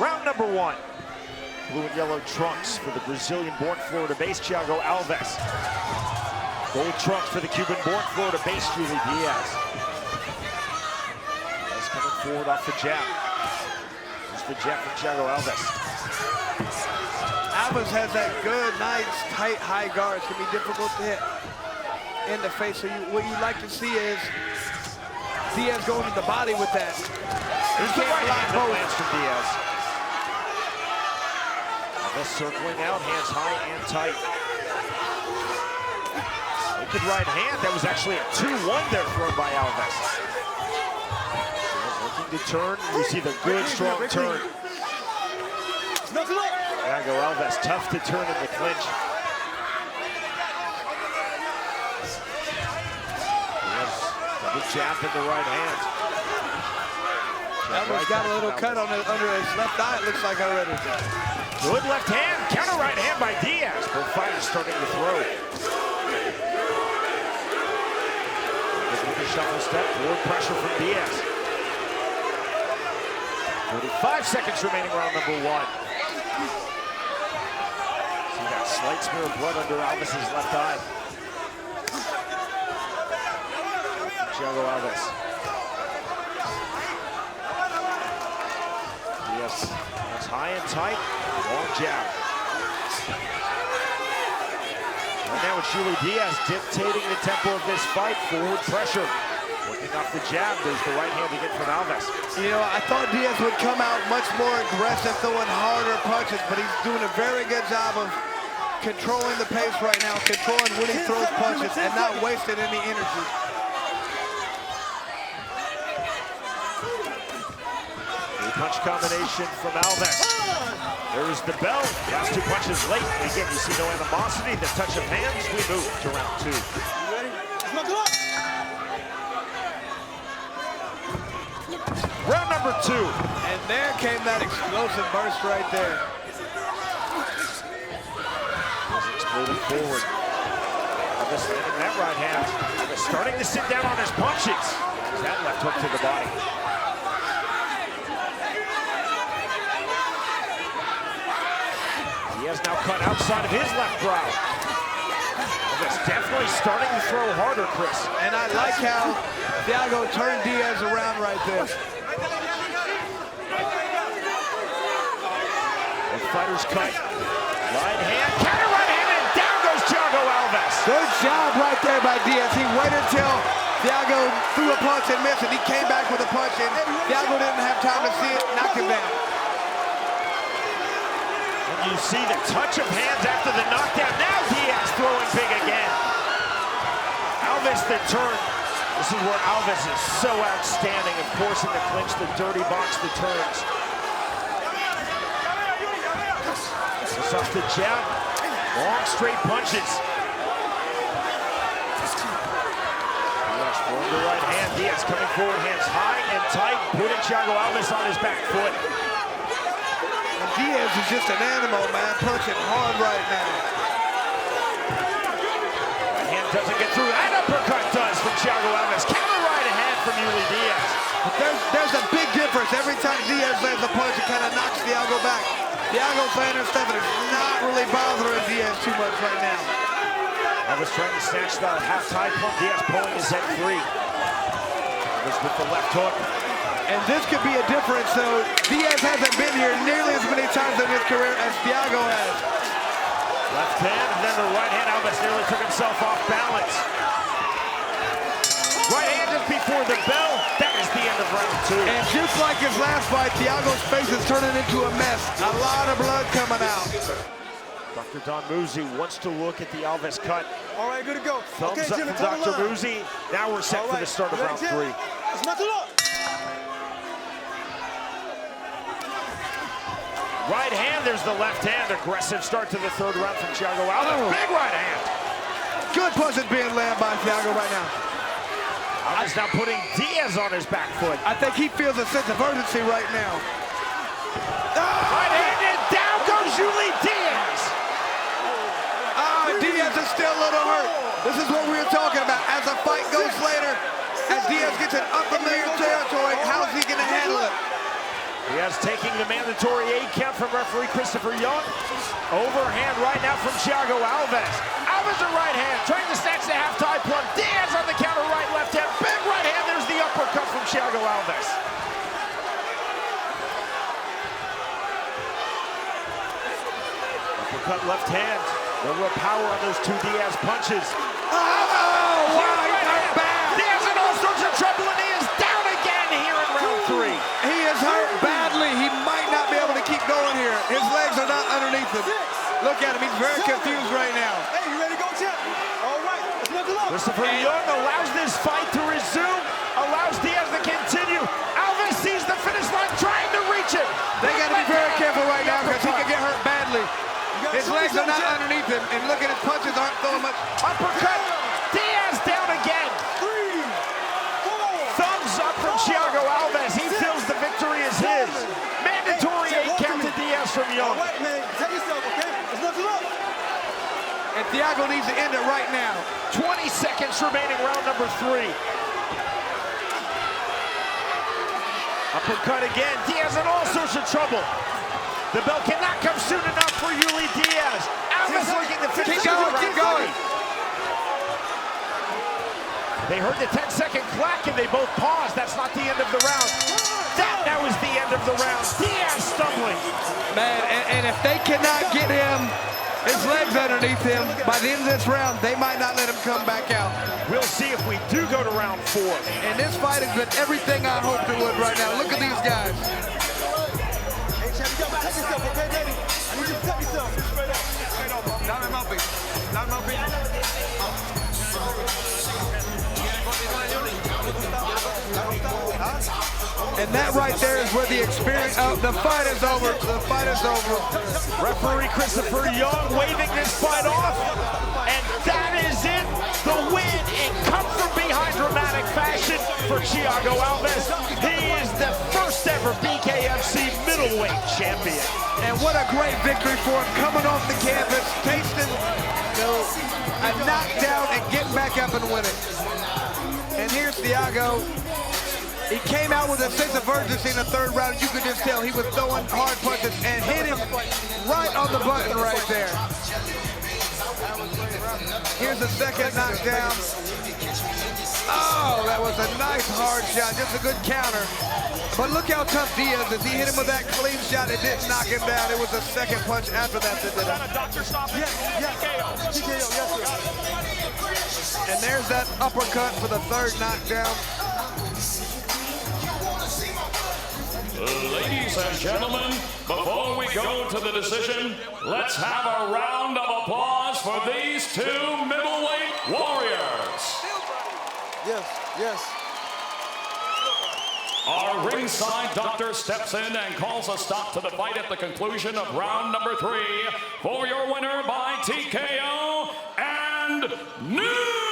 Round number one. Blue and yellow trunks for the Brazilian-born Florida-based Thiago Alves. Gold trunks for the Cuban-born Florida-based Julie Diaz. He's coming forward off the jab. Here's the jab from Thiago Alves. Alves has that good, nice, tight, high guard. It's gonna be difficult to hit in the face. So what you like to see is Diaz going to the body with that. Here's the right hand that lands from Diaz. Alves circling out, hands high and tight. Wicked right hand. That was actually a 2-1 there thrown by Alves. Looking to turn. You see the good, strong turn. Thiago Alves, tough to turn in the clinch. Double jab in the right hand. Alves got a little cut on it under his left eye, it looks like already. Good left hand, counter right hand by Diaz. Both fighters starting to throw. With a shuffle step, forward pressure from Diaz. 45 seconds remaining, round number one. See that slight smear of blood under Alves' left eye. Thiago Alves. Diaz, that's high and tight. Long jab. Right now it's Julie Diaz dictating the tempo of this fight. Forward pressure. Working off the jab. There's the right hand again from Alves. You know, I thought Diaz would come out much more aggressive, throwing harder punches, but he's doing a very good job of controlling the pace right now, controlling when he throws punches and not wasting any energy. Punch combination from Alves. There is the bell. Last two punches late. Again, you see no animosity. The touch of hands. We move to round two. You ready? Round number two. And there came that explosive burst right there. Moving forward. Alves landing that right hand. Alves starting to sit down on his punches. That left hook to the body. He has now cut outside of his left brow. Alves definitely starting to throw harder, Chris. And I like how Thiago turned Diaz around right there. The fighters cut. Right hand, counter right hand, and down goes Thiago Alves. Good job right there by Diaz. He waited until Thiago threw a punch and missed it. He came back with a punch and Thiago didn't have time to see it, knock him down. You see the touch of hands after the knockdown. Now Diaz throwing big again. Alves the turn. This is where Alves is so outstanding. Of course, in the clinch, the dirty box, the turns. This off the jab. Long, straight punches. Diaz throwing the right hand. Diaz coming forward, hands high and tight, putting Thiago Alves on his back foot. Diaz is just an animal, man, punching hard right now. Right hand doesn't get through. That uppercut does from Thiago Alves. Counter right hand from Julie Diaz. But there's a big difference. Every time Diaz lands a punch, it kind of knocks Thiago back. Thiago's landing stuff and it's not really bothering Diaz too much right now. Alves trying to snatch the half-tie pump. Diaz pulling his head free. Alves with the left hook. And this could be a difference, though. Diaz hasn't been here nearly as many times in his career as Thiago has. Left hand, and then the right hand. Alves nearly took himself off balance. Right hand just before the bell. That is the end of round two. And just like his last fight, Thiago's face is turning into a mess. A lot of blood coming out. Dr. Don Muzi wants to look at the Alves cut. All right, good to go. Thumbs up from Dr. Muzi. Now we're set for the start of round three. Right hand, there's the left hand. Aggressive start to the third round from Thiago Alves. Big right hand. Good punches being landed by Thiago right now. Alves now putting Diaz on his back foot. I think he feels a sense of urgency right now. Right hand, and down goes Julie Diaz. Diaz is still a little hurt. This is what we were talking about. As the fight goes later, as Diaz gets in unfamiliar territory, how's he going to handle it? Diaz taking the mandatory 8 count from referee Christopher Young. Overhand right now from Thiago Alves. Alves a right hand, trying to snatch the half-tie plunge. Diaz on the counter, right, left hand, big right hand. There's the uppercut from Thiago Alves. Uppercut left hand. No real power on those two Diaz punches. Oh, wow, he hurt bad. Diaz in all sorts of trouble, and he is down again here in round 3. He is hurt badly. He might not be able to keep going here. His legs are not underneath him. Look at him. He's very confused right now. Hey, you ready to go, champ? All right, let's knuckle up. Christopher Young allows this fight to resume, allows Diaz to continue. Alves sees the finish line, trying to reach it. They got to be very careful right now because he could get hurt badly. His legs are not underneath him, and look at his punches aren't throwing much. Uppercut. Diaz down again. 3, 4. Thumbs up from Thiago Alves. He feels the victory is his. Mandatory 8 count to Diaz from Young. All right, man. Take yourself, okay? Let's knuckle up. And Thiago needs to end it right now. 20 seconds remaining, round number 3. Uppercut again. Diaz in all sorts of trouble. The bell cannot come soon enough for Yuli Diaz. Alves looking to finish. Keep going, keep going. They heard the 10-second clack and they both paused. That's not the end of the round. That now is the end of the round. Diaz stumbling. Man, and if they cannot get him, his legs underneath him, by the end of this round, they might not let him come back out. We'll see if we do go to round 4. And this fight has been everything I hoped it would right now. Look at these guys. Hey, champ, you gotta take yourself, okay, baby? I need you to take yourself. Straight up. Straight up. Dame Murphy. Dame Murphy. And that right there is where the experience of the fight is over. The fight is over. Referee Christopher Young waving this fight off. And that is it. The win in come from behind dramatic fashion for Thiago Alves. He is the first ever BKFC middleweight champion. And what a great victory for him, coming off the canvas, tasting a knockdown and getting back up and winning. And here's Thiago. He came out with a sense of urgency in the 3rd round. You could just tell he was throwing hard punches and hit him right on the button right there. Here's the 2nd knockdown. Oh, that was a nice hard shot, just a good counter. But look how tough Diaz is. He hit him with that clean shot. It didn't knock him down. It was the 2nd punch after that that did it. Yes. TKO, yes, sir. And there's that uppercut for the 3rd knockdown. Ladies and gentlemen, before we go to the decision, let's have a round of applause for these 2 middleweight warriors. Yes. Our ringside doctor steps in and calls a stop to the fight at the conclusion of round number 3 for your winner by TKO and new